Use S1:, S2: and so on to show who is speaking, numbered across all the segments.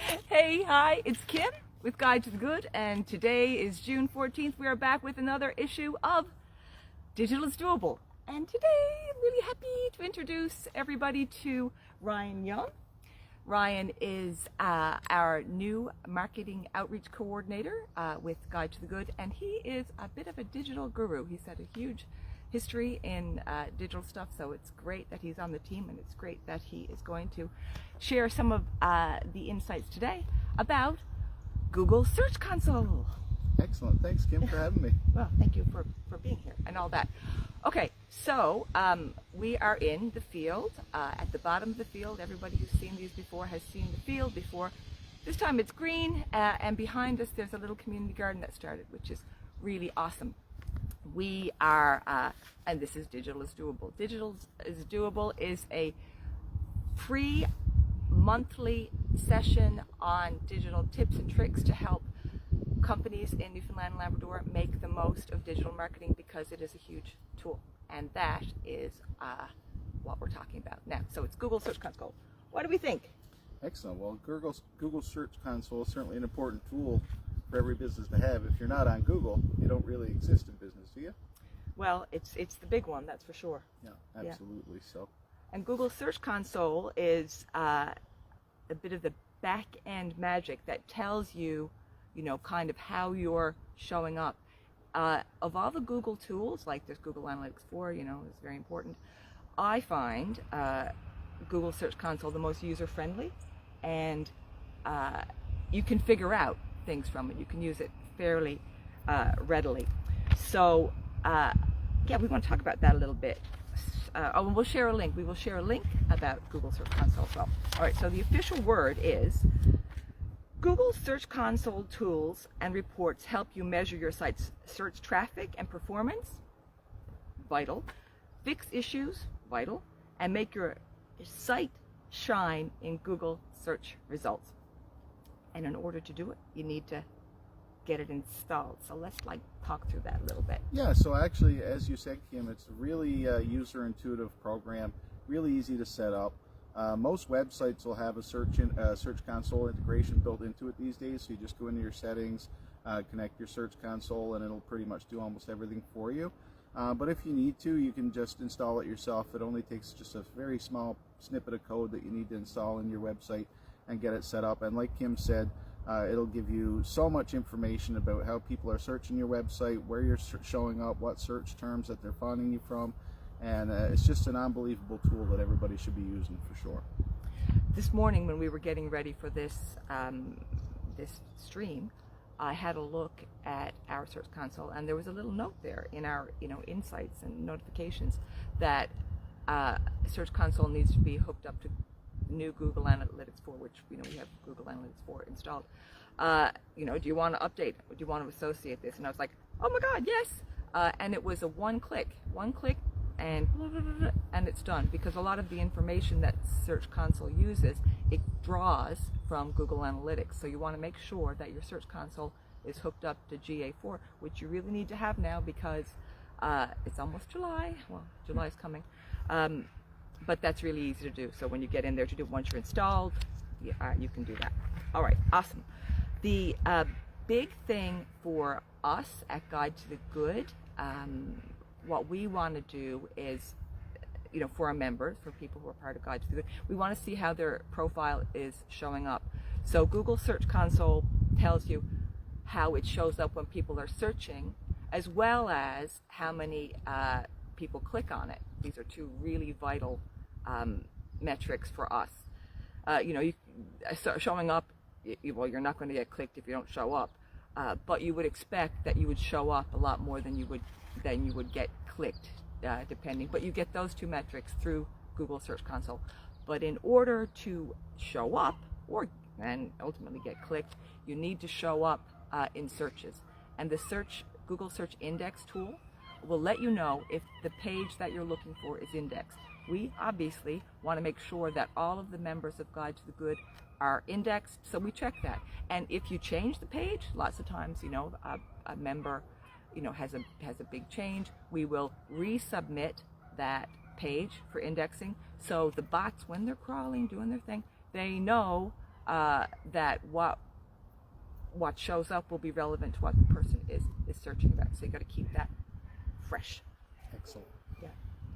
S1: Hey, hi, it's Kim with Guide to the Good, and today is June 14th. We are back with another issue of Digital is Doable. And today I'm really happy to introduce everybody to Ryan Young. Ryan is our new marketing outreach coordinator with Guide to the Good, and he is a bit of a digital guru. He's had a huge history in digital stuff, so it's great that he's on the team, and it's great that he is going to share some of the insights today about Google Search Console.
S2: Excellent. Thanks, Kim, for having me.
S1: Well, thank you for being here and all that. Okay, so we are in the field. At the bottom of the field, everybody who's seen these before has seen the field before. This time it's green, and behind us there's a little community garden that started, which is really awesome. We are, and this is Digital is Doable. Digital is Doable is a free monthly session on digital tips and tricks to help companies in Newfoundland and Labrador make the most of digital marketing, because it is a huge tool, and that is what we're talking about now. So it's Google Search Console. What do we think?
S2: Excellent. Well, Google Search Console is certainly an important tool for every business to have. If you're not on Google, you don't really exist in business, do you?
S1: Well, it's the big one, that's for sure.
S2: Yeah, absolutely. Yeah. So,
S1: and Google Search Console is a bit of the back end magic that tells you, kind of how you're showing up. Of all the Google tools, like there's Google Analytics 4, is very important. I find Google Search Console the most user-friendly, and you can figure out things from it. You can use it fairly readily. So, yeah, we want to talk about that a little bit. And we'll share a link. We will share a link about Google Search Console as well. All right, so the official word is: Google Search Console tools and reports help you measure your site's search traffic and performance, vital, fix issues, vital, and make your site shine in Google search results. And in order to do it, you need to get it installed. So let's talk through that a little bit.
S2: yeah, so actually, as you said, Kim, it's a really user-intuitive program, really easy to set up. Most websites will have a Search Console integration built into it these days, so you just go into your settings, connect your Search Console, and it'll pretty much do almost everything for you. But if you need to, you can just install it yourself. It only takes just a very small snippet of code that you need to install in your website and get it set up. And like Kim said, it'll give you so much information about how people are searching your website, where you're showing up, what search terms that they're finding you from, and it's just an unbelievable tool that everybody should be using for sure.
S1: This morning when we were getting ready for this this stream, I had a look at our Search Console, and there was a little note there in our insights and notifications that Search Console needs to be hooked up to new Google Analytics 4, which we have Google Analytics 4 installed. Do you want to update? Do you want to associate this? And I was like, oh my God, yes! And it was a one click, and it's done, because a lot of the information that Search Console uses, it draws from Google Analytics. So you want to make sure that your Search Console is hooked up to GA4, which you really need to have now, because it's almost July. Well, July's coming. But that's really easy to do. So when you get in there to do it, once you're installed, you can do that. All right, awesome. The big thing for us at Guide to the Good, what we want to do is, for our members, for people who are part of Guide to the Good, we want to see how their profile is showing up. So Google Search Console tells you how it shows up when people are searching, as well as how many people click on it. These are two really vital metrics for us. Showing up, well, you're not going to get clicked if you don't show up, but you would expect that you would show up a lot more than you would get clicked, depending. But you get those two metrics through Google Search Console. But in order to show up and ultimately get clicked, you need to show up in searches. And the Google Search Index tool will let you know if the page that you're looking for is indexed. We obviously want to make sure that all of the members of Guide to the Good are indexed, so we check that. And if you change the page, lots of times, a member, has a big change, we will resubmit that page for indexing. So the bots, when they're crawling, doing their thing, they know that what shows up will be relevant to what the person is searching about. So you got to keep that fresh.
S2: Excellent.
S1: Yeah.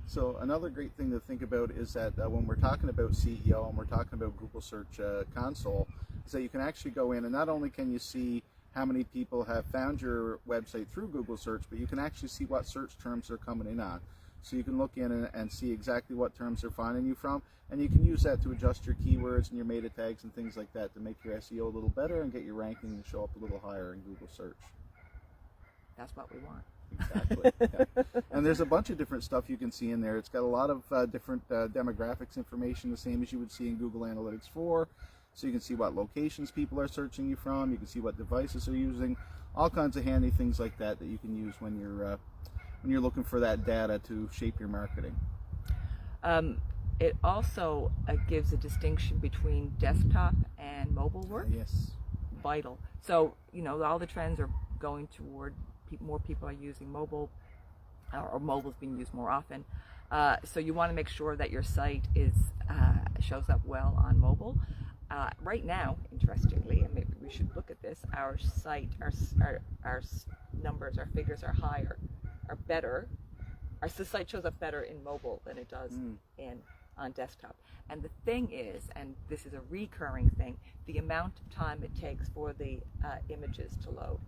S2: So another great thing to think about is that when we're talking about CEO and we're talking about Google Search Console, is that you can actually go in and not only can you see how many people have found your website through Google Search, but you can actually see what search terms they're coming in on. So you can look in and see exactly what terms they're finding you from, and you can use that to adjust your keywords and your meta tags and things like that to make your SEO a little better and get your ranking to show up a little higher in Google Search.
S1: That's what we want.
S2: Exactly. Yeah. And there's a bunch of different stuff you can see in there. It's got a lot of different demographics information, the same as you would see in Google Analytics 4. So you can see what locations people are searching you from. You can see what devices they're using. All kinds of handy things like that that you can use when you're looking for that data to shape your marketing.
S1: It also gives a distinction between desktop and mobile work.
S2: Yes.
S1: Vital. So, all the trends are going toward more people are using mobile, or mobile's being used more often. So you want to make sure that your site shows up well on mobile. Right now, interestingly, and maybe we should look at this, our site, our numbers, our figures are higher, are better. The site shows up better in mobile than it does on desktop. And the thing is, and this is a recurring thing, the amount of time it takes for the images to load.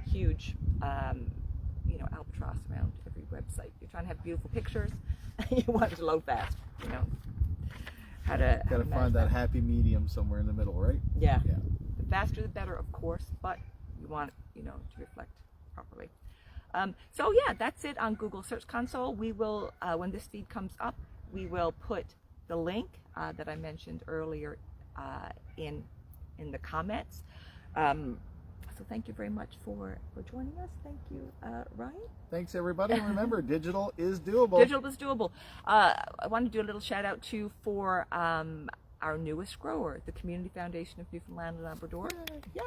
S1: Huge, albatross around every website. You're trying to have beautiful pictures, you want it to load fast. How to
S2: find that happy medium somewhere in the middle, right?
S1: Yeah. The faster the better, of course, but you want it, to reflect properly. So yeah, that's it on Google Search Console. We will, when this feed comes up, we will put the link that I mentioned earlier in the comments. So thank you very much for joining us. Thank you, Ryan.
S2: Thanks, everybody. And remember, digital is doable.
S1: Digital is doable. I want to do a little shout out too for our newest grower, the Community Foundation of Newfoundland and Labrador. Yeah.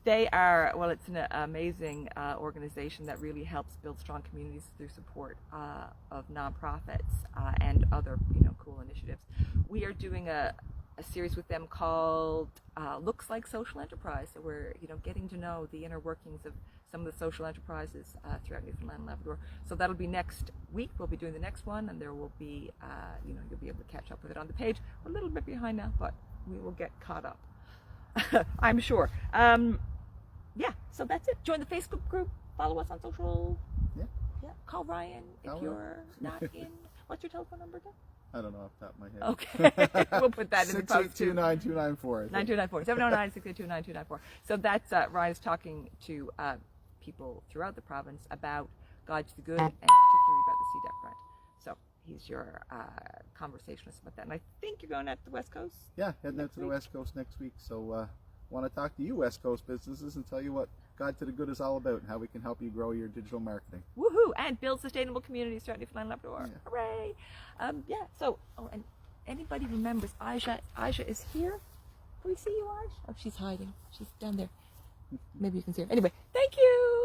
S1: They are, it's an amazing organization that really helps build strong communities through support of nonprofits and other, cool initiatives. We are doing a series with them called Looks Like Social Enterprise. So we're, getting to know the inner workings of some of the social enterprises throughout Newfoundland and Labrador. So that'll be next week. We'll be doing the next one, and there will be, you'll be able to catch up with it on the page. We're a little bit behind now, but we will get caught up, I'm sure. Yeah, so that's it. Join the Facebook group. Follow us on social.
S2: Yeah.
S1: Call Ryan if you're not in. What's your telephone number again?
S2: I don't know off the top of my head.
S1: Okay. We'll put that in the post.
S2: 682-9294.
S1: 9294. 709-682-9294. So that's Ryan's talking to people throughout the province about Guide to the Good and particularly about the CDEP grant. So he's your conversationalist about that. And I think you're going out to the West Coast?
S2: Yeah, heading out to the West Coast next week. So want to talk to you West Coast businesses and tell you what Guide to the Good is all about and how we can help you grow your digital marketing.
S1: Woohoo! And build sustainable communities throughout Newfoundland and Labrador.
S2: Yeah.
S1: Hooray! So, and anybody remembers Aisha? Aisha is here. Can we see you, Aisha? Oh, she's hiding. She's down there. Maybe you can see her. Anyway, thank you!